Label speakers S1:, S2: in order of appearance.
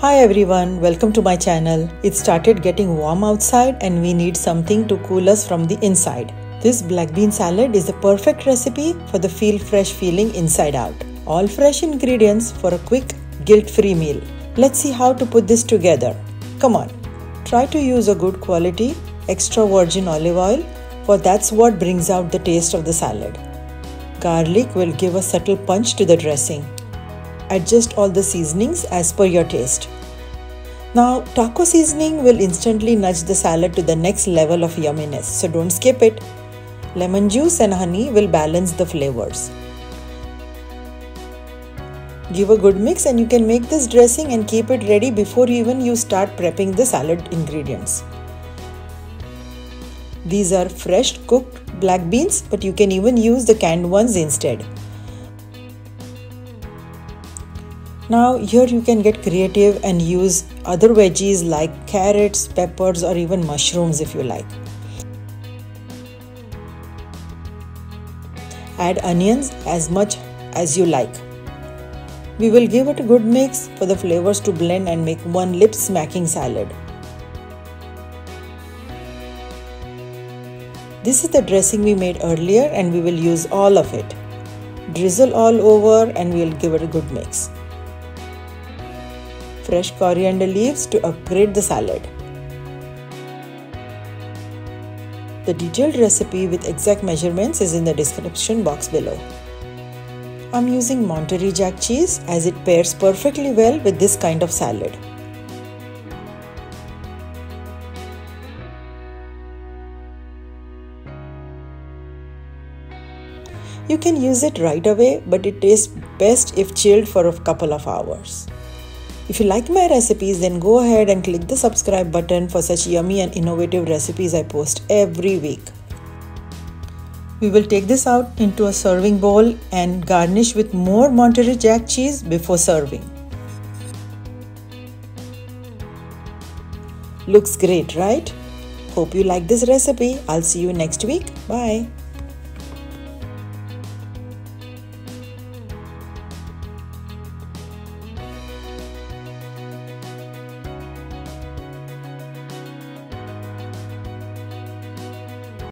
S1: Hi everyone, welcome to my channel. It started getting warm outside and we need something to cool us from the inside. This black bean salad is a perfect recipe for the feel fresh feeling inside out. All fresh ingredients for a quick, guilt-free meal. Let's see how to put this together. Come on, try to use a good quality, extra virgin olive oil, for that's what brings out the taste of the salad. Garlic will give a subtle punch to the dressing. Adjust all the seasonings as per your taste. Now, taco seasoning will instantly nudge the salad to the next level of yumminess, so don't skip it. Lemon juice and honey will balance the flavors. Give a good mix and you can make this dressing and keep it ready before you start prepping the salad ingredients. These are fresh cooked black beans, but you can even use the canned ones instead. Now here you can get creative and use other veggies like carrots, peppers or even mushrooms if you like. Add onions as much as you like. We will give it a good mix for the flavors to blend and make one lip-smacking salad. This is the dressing we made earlier and we will use all of it. Drizzle all over and we will give it a good mix. Fresh coriander leaves to upgrade the salad. The detailed recipe with exact measurements is in the description box below. I'm using Monterey jack cheese as it pairs perfectly well with this kind of salad. You can use it right away, but it tastes best if chilled for a couple of hours. If you like my recipes, then go ahead and click the subscribe button for such yummy and innovative recipes I post every week. We will take this out into a serving bowl and garnish with more Monterey jack cheese before serving. Looks great, right? Hope you like this recipe. I'll see you next week. Bye.